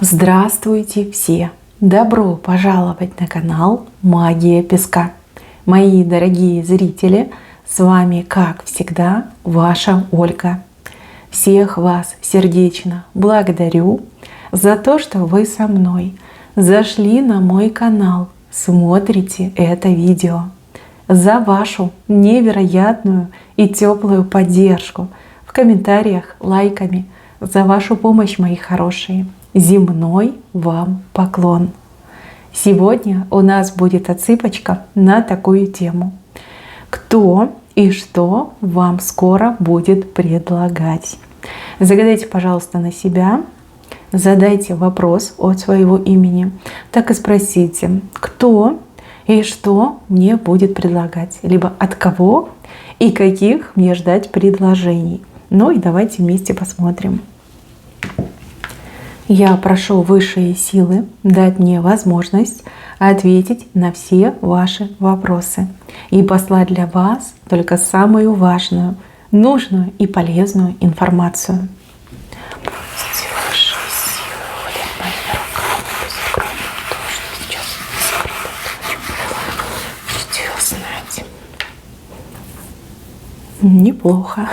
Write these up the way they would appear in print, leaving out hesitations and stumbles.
Здравствуйте все! Добро пожаловать на канал Магия Песка. Мои дорогие зрители, с вами, как всегда, ваша Ольга. Всех вас сердечно благодарю за то, что вы со мной зашли на мой канал, смотрите это видео, за вашу невероятную и теплую поддержку в комментариях, лайками, за вашу помощь, мои хорошие. Земной вам поклон! Сегодня у нас будет отсыпочка на такую тему. Кто и что вам скоро будет предлагать? Загадайте, пожалуйста, на себя, задайте вопрос от своего имени, так и спросите, кто и что мне будет предлагать, либо от кого и каких мне ждать предложений. Ну и давайте вместе посмотрим. Я прошу высшие силы дать мне возможность ответить на все ваши вопросы и послать для вас только самую важную, нужную и полезную информацию. Пусть высшие силы водят моими руками по скромному то, что сейчас скрыто. Чудесно. Неплохо.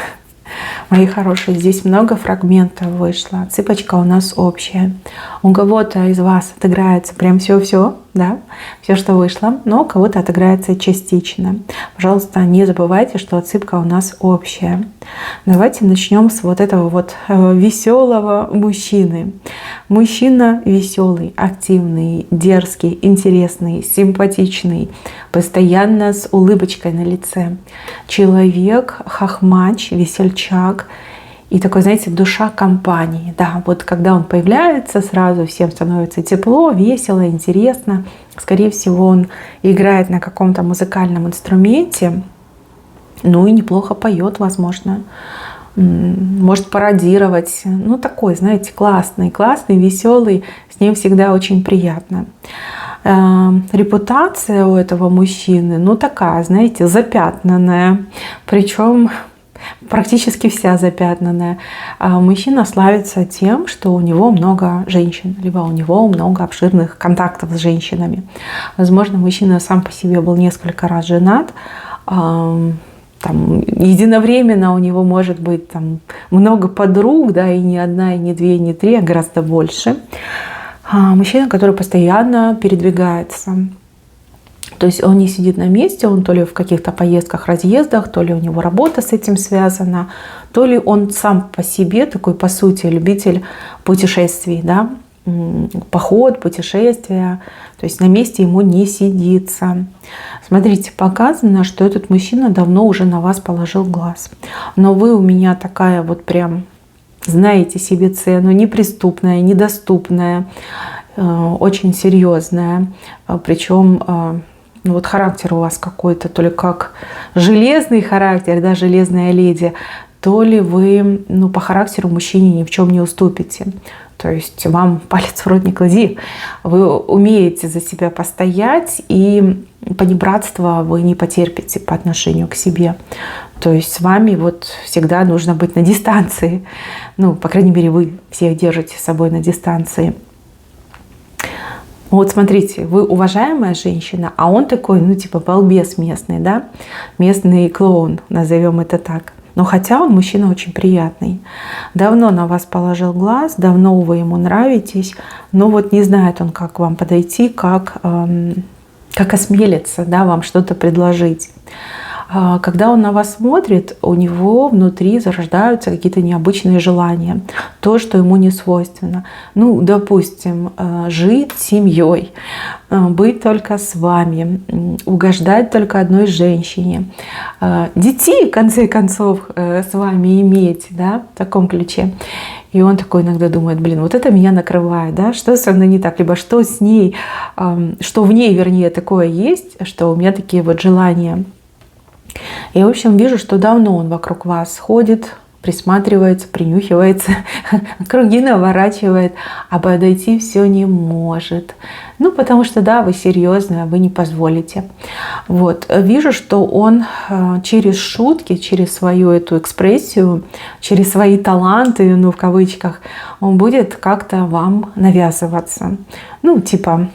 Мои хорошие, здесь много фрагментов вышло. Отсыпочка у нас общая. У кого-то из вас отыграется прям все-все, да, все, что вышло, но у кого-то отыграется частично. Пожалуйста, не забывайте, что отсыпка у нас общая. Давайте начнем с вот этого вот веселого мужчины. Мужчина веселый, активный, дерзкий, интересный, симпатичный, постоянно с улыбочкой на лице. Человек, хохмач, весельчак. И такой, знаете, душа компании. Да, вот когда он появляется, сразу всем становится тепло, весело, интересно. Скорее всего, он играет на каком-то музыкальном инструменте. Ну и неплохо поет, возможно. Может пародировать. Ну такой, знаете, классный, веселый. С ним всегда очень приятно. Репутация у этого мужчины, ну такая, знаете, запятнанная. Причем практически вся запятнанная. Мужчина славится тем, что у него много женщин, либо у него много обширных контактов с женщинами. Возможно, мужчина сам по себе был несколько раз женат. Там, единовременно у него может быть там много подруг, да, и не одна, и не две, и не три, а гораздо больше. Мужчина, который постоянно передвигается. То есть он не сидит на месте, он то ли в каких-то поездках, разъездах, то ли у него работа с этим связана, то ли он сам по себе такой, по сути, любитель путешествий, да, поход, путешествия, то есть на месте ему не сидится. Смотрите, показано, что этот мужчина давно уже на вас положил глаз, но вы у меня такая вот прям, знаете себе цену, неприступная, недоступная, очень серьезная, причем вот характер у вас какой-то, то ли как железный характер, да, железная леди, то ли вы, ну, по характеру мужчине ни в чем не уступите. То есть вам палец в рот не клади. Вы умеете за себя постоять, и понебратства вы не потерпите по отношению к себе. То есть с вами вот всегда нужно быть на дистанции. Ну, по крайней мере, вы всех держите с собой на дистанции. Вот смотрите, вы уважаемая женщина, а он такой, ну типа балбес местный, да, местный клоун, назовем это так. Но хотя он мужчина очень приятный. Давно на вас положил глаз, давно вы ему нравитесь, но вот не знает он, как вам подойти, как осмелиться, да, вам что-то предложить. Когда он на вас смотрит, у него внутри зарождаются какие-то необычные желания, то, что ему не свойственно. Ну, допустим, жить семьей, быть только с вами, угождать только одной женщине, детей, в конце концов, с вами иметь, да, в таком ключе. И он такой иногда думает, блин, вот это меня накрывает, да, что со мной не так, либо что с ней, что в ней, вернее, такое есть, что у меня такие вот желания. И, в общем, вижу, что давно он вокруг вас ходит, присматривается, принюхивается, круги наворачивает, а подойти все не может. Ну, потому что, да, вы серьезная, вы не позволите. Вот. Вижу, что он через шутки, через свою эту экспрессию, через свои таланты, ну, в кавычках, он будет как-то вам навязываться. Ну, типа,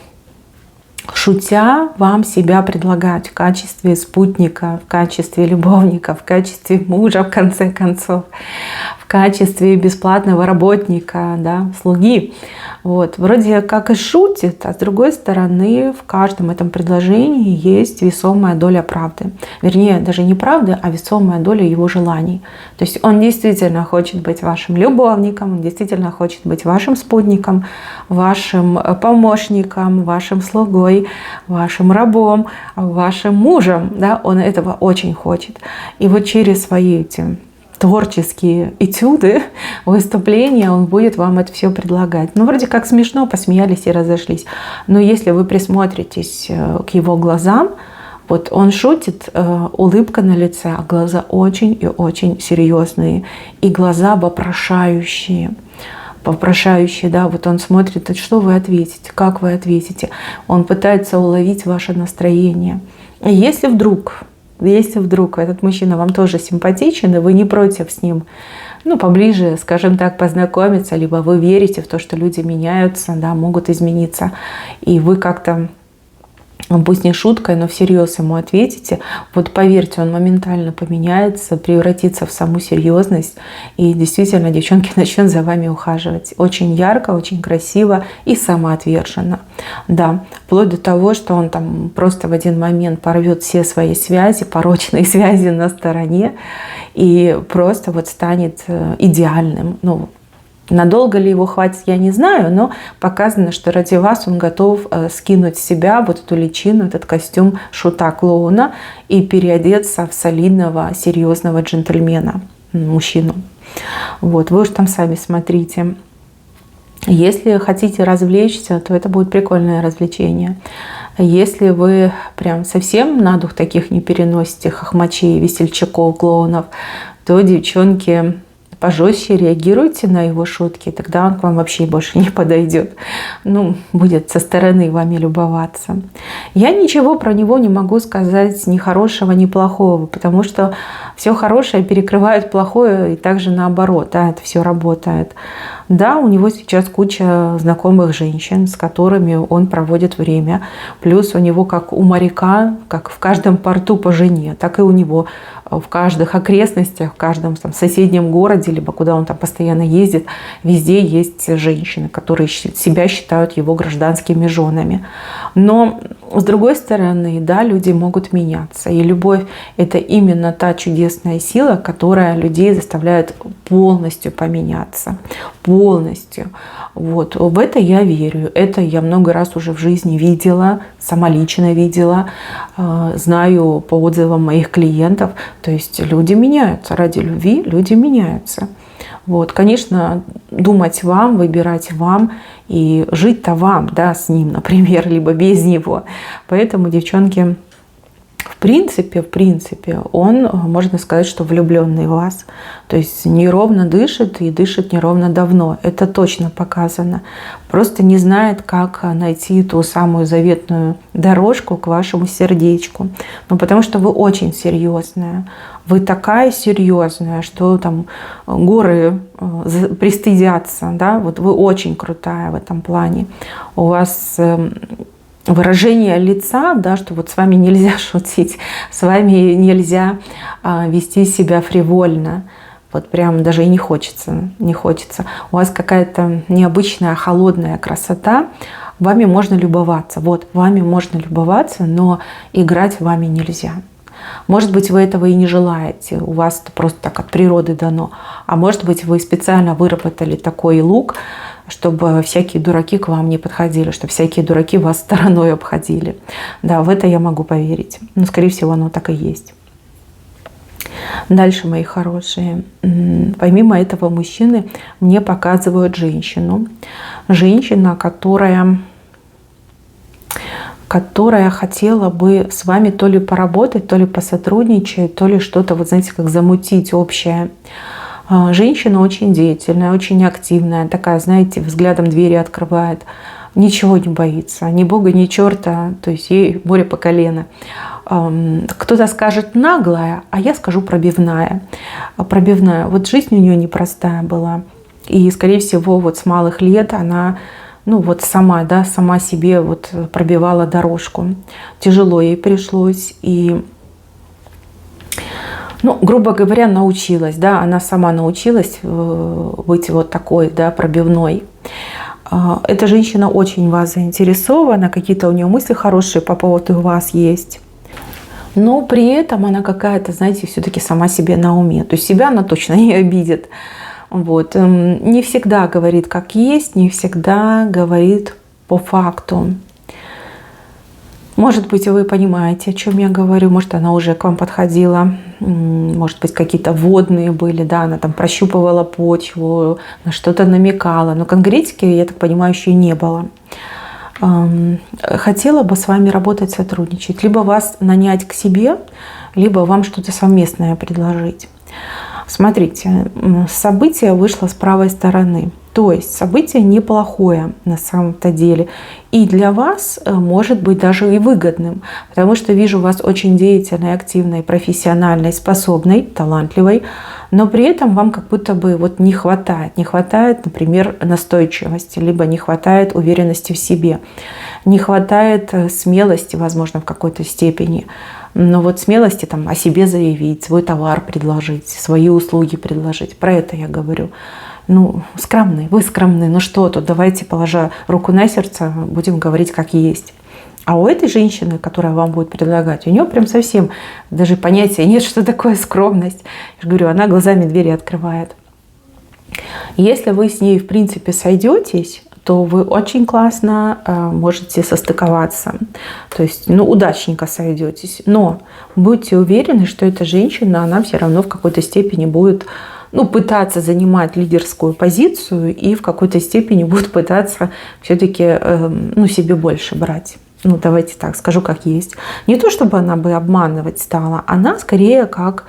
шутя вам себя предлагать в качестве спутника, в качестве любовника, в качестве мужа, в конце концов, в качестве бесплатного работника, да, слуги. Вот. Вроде как и шутит, а с другой стороны в каждом этом предложении есть весомая доля правды. Вернее, даже не правды, а весомая доля его желаний. То есть он действительно хочет быть вашим любовником, он действительно хочет быть вашим спутником, вашим помощником, вашим слугой, вашим рабом, вашим мужем. Да? Он этого очень хочет. И вот через свои эти творческие этюды, выступления, он будет вам это все предлагать. Ну, вроде как смешно, посмеялись и разошлись. Но если вы присмотритесь к его глазам, вот он шутит, улыбка на лице, а глаза очень и очень серьезные. И глаза вопрошающие. Вопрошающие, да, вот он смотрит, что вы ответите, как вы ответите. Он пытается уловить ваше настроение. И если вдруг этот мужчина вам тоже симпатичен, и вы не против с ним, ну, поближе, скажем так, познакомиться, либо вы верите в то, что люди меняются, да, могут измениться, и вы как-то, пусть не шуткой, но всерьез ему ответите, вот поверьте, он моментально поменяется, превратится в саму серьезность, и действительно девчонки начнут за вами ухаживать. Очень ярко, очень красиво и самоотверженно. Да, вплоть до того, что он там просто в один момент порвет все свои связи, порочные связи на стороне, и просто вот станет идеальным. Ну, надолго ли его хватит, я не знаю, но показано, что ради вас он готов скинуть с себя вот эту личину, этот костюм шута-клоуна и переодеться в солидного, серьезного джентльмена, мужчину. Вот, вы уж там сами смотрите. Если хотите развлечься, то это будет прикольное развлечение. Если вы прям совсем на дух таких не переносите, хохмачей, весельчаков, клоунов, то, девчонки, пожестче реагируйте на его шутки, тогда он к вам вообще больше не подойдет. Ну, будет со стороны вами любоваться. Я ничего про него не могу сказать ни хорошего, ни плохого, потому что все хорошее перекрывает плохое, и также наоборот, да, это все работает. Да, у него сейчас куча знакомых женщин, с которыми он проводит время. Плюс у него, как у моряка, как в каждом порту по жене, так и у него в каждых окрестностях, в каждом там соседнем городе, либо куда он там постоянно ездит, везде есть женщины, которые себя считают его гражданскими женами. Но с другой стороны, да, люди могут меняться. И любовь – это именно та чудесная сила, которая людей заставляет полностью поменяться. Полностью. Вот. В это я верю. Это я много раз уже в жизни видела, сама лично видела, знаю по отзывам моих клиентов. То есть люди меняются. Ради любви люди меняются. Вот. Конечно, думать вам, выбирать вам и жить-то вам, да, с ним, например, либо без него. Поэтому, девчонки, в принципе, он, можно сказать, что влюбленный в вас. То есть неровно дышит и дышит неровно давно. Это точно показано. Просто не знает, как найти ту самую заветную дорожку к вашему сердечку. Ну, потому что вы очень серьезная. Вы такая серьезная, что там горы пристыдятся. Да? Вот вы очень крутая в этом плане. У вас выражение лица, да, что вот с вами нельзя шутить, с вами нельзя вести себя фривольно. Вот прям даже и не хочется. У вас какая-то необычная холодная красота. Вами можно любоваться. Вот, вами можно любоваться, но играть вами нельзя. Может быть, вы этого и не желаете, у вас это просто так от природы дано. А может быть, вы специально выработали такой лук, чтобы всякие дураки к вам не подходили, чтобы всякие дураки вас стороной обходили. Да, в это я могу поверить. Но, скорее всего, оно так и есть. Дальше, мои хорошие. Помимо этого мужчины мне показывают женщину. Женщина, которая хотела бы с вами то ли поработать, то ли посотрудничать, то ли что-то, вот знаете, как замутить общее. Женщина очень деятельная, очень активная, такая, знаете, взглядом двери открывает, ничего не боится, ни бога, ни черта, то есть ей море по колено. Кто-то скажет наглая, а я скажу пробивная. Пробивная. Вот жизнь у нее непростая была. И, скорее всего, вот с малых лет она, ну вот сама себе вот пробивала дорожку. Тяжело ей пришлось. И, ну, грубо говоря, научилась, да, она сама научилась быть вот такой, да, пробивной. Эта женщина очень вас заинтересована, какие-то у нее мысли хорошие по поводу вас есть. Но при этом она какая-то, знаете, все-таки сама себе на уме. То есть себя она точно не обидит. Вот. Не всегда говорит как есть, не всегда говорит по факту. Может быть, вы понимаете, о чем я говорю. Может, она уже к вам подходила. Может быть, какие-то водные были. Да, она там прощупывала почву, на что-то намекала. Но конкретики, я так понимаю, еще и не было. Хотела бы с вами работать, сотрудничать. Либо вас нанять к себе, либо вам что-то совместное предложить. Смотрите, событие вышло с правой стороны. То есть событие неплохое на самом-то деле. И для вас может быть даже и выгодным. Потому что вижу вас очень деятельной, активной, профессиональной, способной, талантливой. Но при этом вам как будто бы вот не хватает. Не хватает, например, настойчивости, либо не хватает уверенности в себе. Не хватает смелости, возможно, в какой-то степени. Но вот смелости там о себе заявить, свой товар предложить, свои услуги предложить. Про это я говорю. Ну, скромны, вы скромны. Ну что тут, давайте, положа руку на сердце, будем говорить как есть. А у этой женщины, которая вам будет предлагать, у нее прям совсем даже понятия нет, что такое скромность. Я же говорю, она глазами двери открывает. Если вы с ней, в принципе, сойдетесь, то вы очень классно можете состыковаться. То есть, ну, удачненько сойдетесь. Но будьте уверены, что эта женщина, она все равно в какой-то степени будет, ну, пытаться занимать лидерскую позицию и в какой-то степени будет пытаться все-таки, ну, себе больше брать. Ну, давайте так, скажу как есть. Не то, чтобы она бы обманывать стала, она скорее как,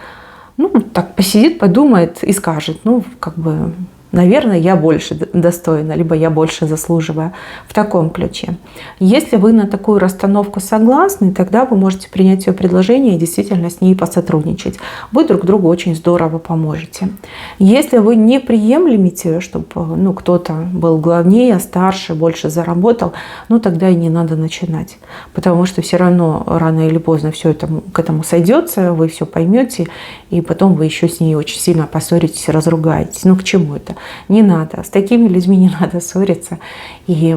ну, так посидит, подумает и скажет, ну, как бы, наверное, я больше достойна, либо я больше заслуживаю, в таком ключе. Если вы на такую расстановку согласны, тогда вы можете принять ее предложение и действительно с ней посотрудничать. Вы друг другу очень здорово поможете. Если вы не приемлете, чтобы, ну, кто-то был главнее, старше, больше заработал, ну, тогда и не надо начинать. Потому что все равно рано или поздно все это к этому сойдется, вы все поймете, и потом вы еще с ней очень сильно поссоритесь, разругаетесь. Ну, к чему это? Не надо. С такими людьми не надо ссориться. И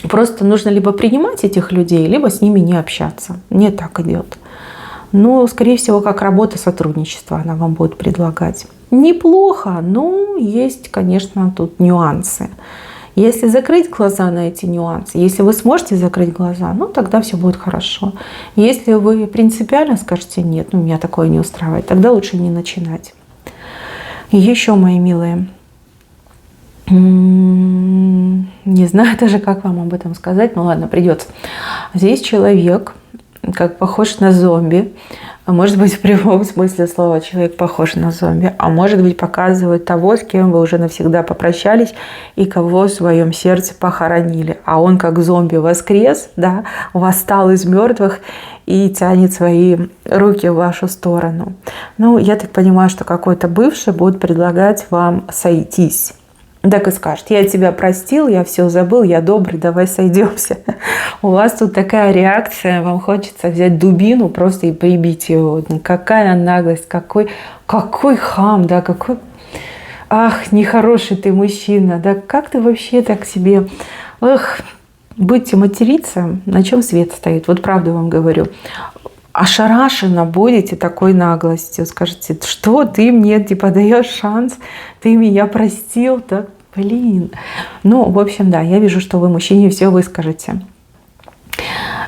просто нужно либо принимать этих людей, либо с ними не общаться. Не так идет. Но, скорее всего, как работа, сотрудничество она вам будет предлагать. Неплохо, но есть, конечно, тут нюансы. Если закрыть глаза на эти нюансы, если вы сможете закрыть глаза, ну, тогда все будет хорошо. Если вы принципиально скажете «нет, ну, меня такое не устраивает», тогда лучше не начинать. И еще, мои милые, не знаю даже, как вам об этом сказать, ну ладно, придется. Здесь человек, как похож на зомби, может быть, в прямом смысле слова человек похож на зомби, а может быть, показывает того, с кем вы уже навсегда попрощались и кого в своем сердце похоронили. А он как зомби воскрес, да, восстал из мертвых и тянет свои руки в вашу сторону. Ну, я так понимаю, что какой-то бывший будет предлагать вам сойтись. Так и скажет: я тебя простил, я все забыл, я добрый, давай сойдемся. У вас тут такая реакция, вам хочется взять дубину просто и прибить его. Какая наглость, какой хам, да, какой... Ах, нехороший ты мужчина, да, как ты вообще так себе... Эх, будете материться, на чем свет стоит, вот правду вам говорю. Ошарашенно будете такой наглостью. Скажете: что ты мне типа даешь шанс, ты меня простил, да, блин. Ну, в общем, да, я вижу, что вы мужчине все выскажете.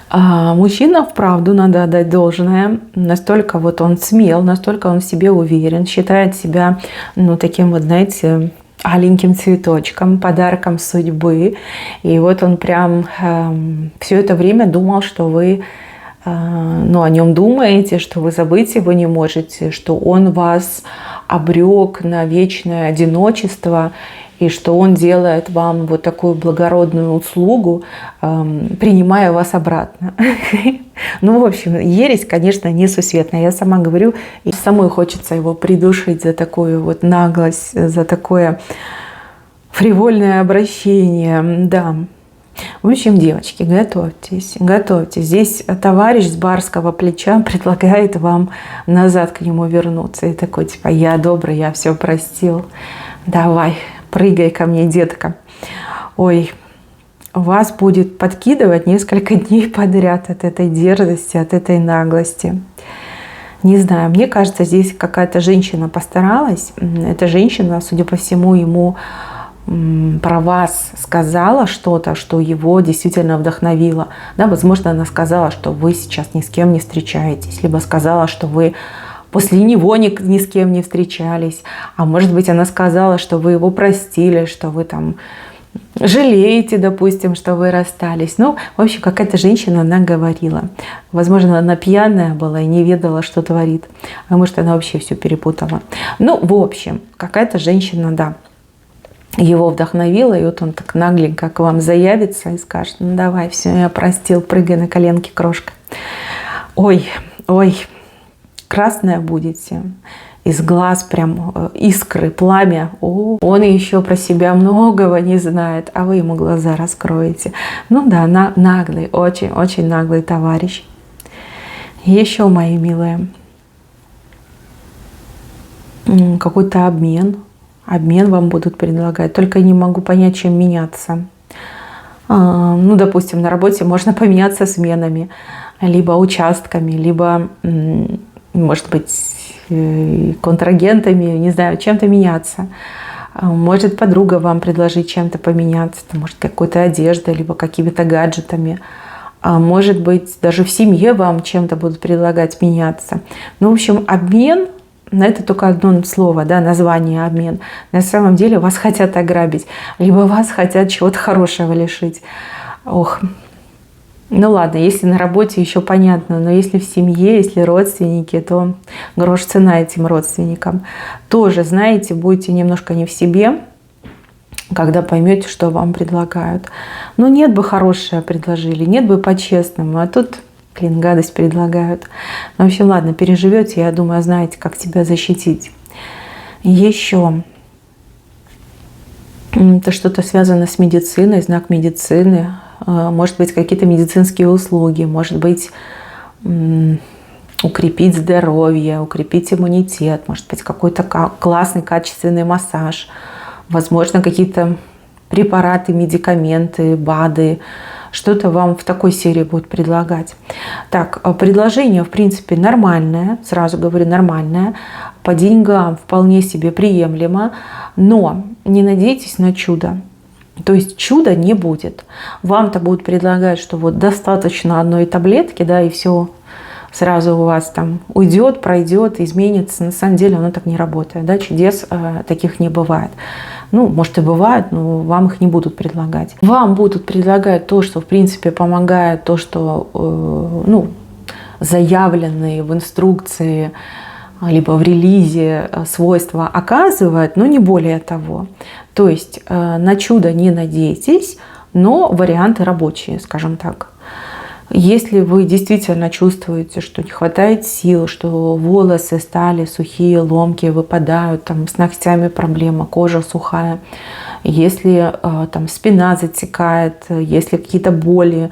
А мужчина, вправду, надо отдать должное, настолько вот он смел, настолько он в себе уверен, считает себя, ну, таким вот, знаете, аленьким цветочком, подарком судьбы. И вот он прям все это время думал, что вы, ну, о нем думаете, что вы забыть его не можете, что он вас обрек на вечное одиночество, и что он делает вам вот такую благородную услугу, принимая вас обратно. Ну, в общем, ересь, конечно, несусветная. Я сама говорю, и самой хочется его придушить за такую вот наглость, за такое фривольное обращение. Да. В общем, девочки, готовьтесь, готовьтесь. Здесь товарищ с барского плеча предлагает вам назад к нему вернуться. И такой, типа, я добрый, я все простил. Давай, прыгай ко мне, детка. Ой, вас будет подкидывать несколько дней подряд от этой дерзости, от этой наглости. Не знаю, мне кажется, здесь какая-то женщина постаралась. Эта женщина, судя по всему, ему про вас сказала что-то, что его действительно вдохновило. Да, возможно, она сказала, что вы сейчас ни с кем не встречаетесь, либо сказала, что вы после него ни с кем не встречались. А может быть, она сказала, что вы его простили, что вы там жалеете, допустим, что вы расстались. Ну, в общем, какая-то женщина, она говорила. Возможно, она пьяная была и не ведала, что творит. А может, она вообще все перепутала. Ну, в общем, какая-то женщина, да, его вдохновила, и вот он так нагленько к вам заявится и скажет: ну давай, все, я простил, прыгай на коленки, крошка. Ой, ой, красная будете, из глаз прям искры, пламя. О, он еще про себя многого не знает, а вы ему глаза раскроете. Ну да, наглый, очень наглый товарищ. Еще, мои милые, какой-то обмен. Обмен вам будут предлагать, только не могу понять, чем меняться. Ну, допустим, на работе можно поменяться сменами, либо участками, либо, может быть, контрагентами, не знаю, чем-то меняться. Может подруга вам предложить чем-то поменяться, может какой-то одеждой, либо какими-то гаджетами. Может быть, даже в семье вам чем-то будут предлагать меняться. Ну, в общем, обмен. На это только одно слово, да, название обмен. На самом деле вас хотят ограбить, либо вас хотят чего-то хорошего лишить. Ох, ну ладно, если на работе еще понятно, но если в семье, если родственники, то грош цена этим родственникам. Тоже, знаете, будете немножко не в себе, когда поймете, что вам предлагают. Ну нет бы хорошее предложили, нет бы по-честному, а тут... Блин, гадость предлагают. Ну, в общем, ладно, переживете, я думаю, знаете, как себя защитить. Еще это что-то связано с медициной, знак медицины. Может быть, какие-то медицинские услуги, может быть, укрепить здоровье, укрепить иммунитет, может быть, какой-то классный, качественный массаж, возможно, какие-то препараты, медикаменты, БАДы, что-то вам в такой серии будут предлагать. Так, предложение, в принципе, нормальное, сразу говорю, нормальное, по деньгам вполне себе приемлемо, но не надейтесь на чудо. То есть чуда не будет. Вам-то будут предлагать, что вот достаточно одной таблетки, да, и все сразу у вас там уйдет, пройдет, изменится. На самом деле оно так не работает, да, чудес таких не бывает. Ну, может и бывает, но вам их не будут предлагать. Вам будут предлагать то, что в принципе помогает, то, что ну, заявленные в инструкции либо в релизе свойства оказывает, но не более того. То есть на чудо не надейтесь, но варианты рабочие, скажем так. Если вы действительно чувствуете, что не хватает сил, что волосы стали сухие, ломкие, выпадают, там, с ногтями проблема, кожа сухая, если там, спина затекает, если какие-то боли,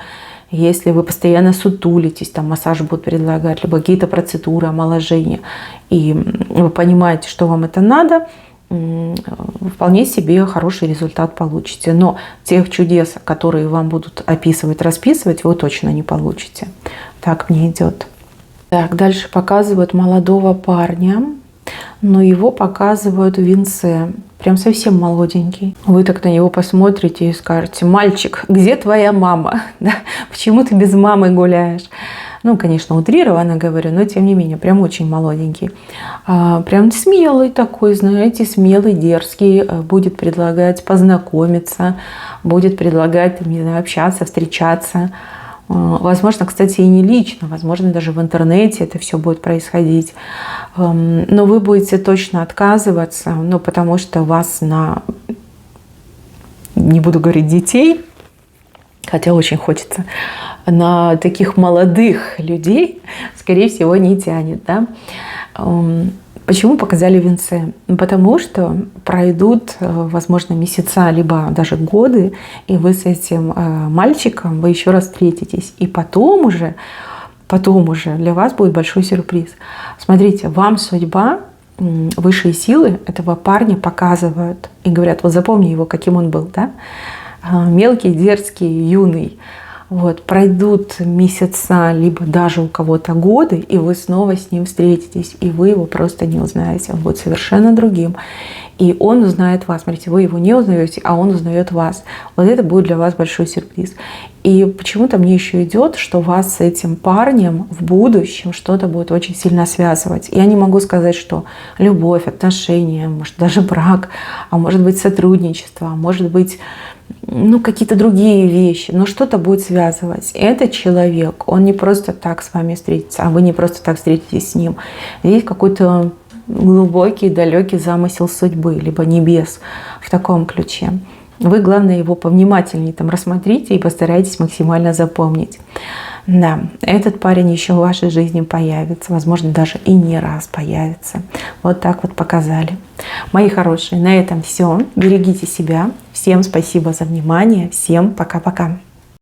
если вы постоянно сутулитесь, там массаж будут предлагать, либо какие-то процедуры, омоложения, и вы понимаете, что вам это надо, вполне себе хороший результат получите. Но тех чудес, которые вам будут описывать, расписывать, вы точно не получите. Так мне идет. Так, дальше показывают молодого парня, но его показывают в венце. Прям совсем молоденький. Вы так на него посмотрите и скажете: мальчик, где твоя мама? Да? Почему ты без мамы гуляешь? Ну, конечно, утрированно говорю, но тем не менее, прям очень молоденький. Прям смелый такой, знаете, смелый, дерзкий. Будет предлагать познакомиться, будет предлагать, не знаю, общаться, встречаться. Возможно, кстати, и не лично, возможно, даже в интернете это все будет происходить. Но вы будете точно отказываться, ну, потому что вас не буду говорить детей, хотя очень хочется, на таких молодых людей, скорее всего, не тянет. Да? Почему показали венцы? Потому что пройдут, возможно, месяца, либо даже годы, и вы с этим мальчиком вы еще раз встретитесь. И потом уже для вас будет большой сюрприз. Смотрите, вам судьба, высшие силы этого парня показывают и говорят: вот запомни его, каким он был, да? Мелкий, дерзкий, юный. Вот, пройдут месяца, либо даже у кого-то годы, и вы снова с ним встретитесь, и вы его просто не узнаете. Он будет совершенно другим. И он узнает вас. Смотрите, вы его не узнаете, а он узнает вас. Вот это будет для вас большой сюрприз. И почему-то мне еще идет, что вас с этим парнем в будущем что-то будет очень сильно связывать. Я не могу сказать, что любовь, отношения, может даже брак, а может быть сотрудничество, а может быть какие-то другие вещи, но что-то будет связывать. Этот человек, он не просто так с вами встретится, а вы не просто так встретитесь с ним. Здесь какой-то глубокий, далекий замысел судьбы, либо небес в таком ключе. Вы, главное, его повнимательнее там рассмотрите и постарайтесь максимально запомнить. Да, этот парень еще в вашей жизни появится, возможно, даже и не раз появится. Вот так вот показали. Мои хорошие, на этом все. Берегите себя. Всем спасибо за внимание. Всем пока-пока.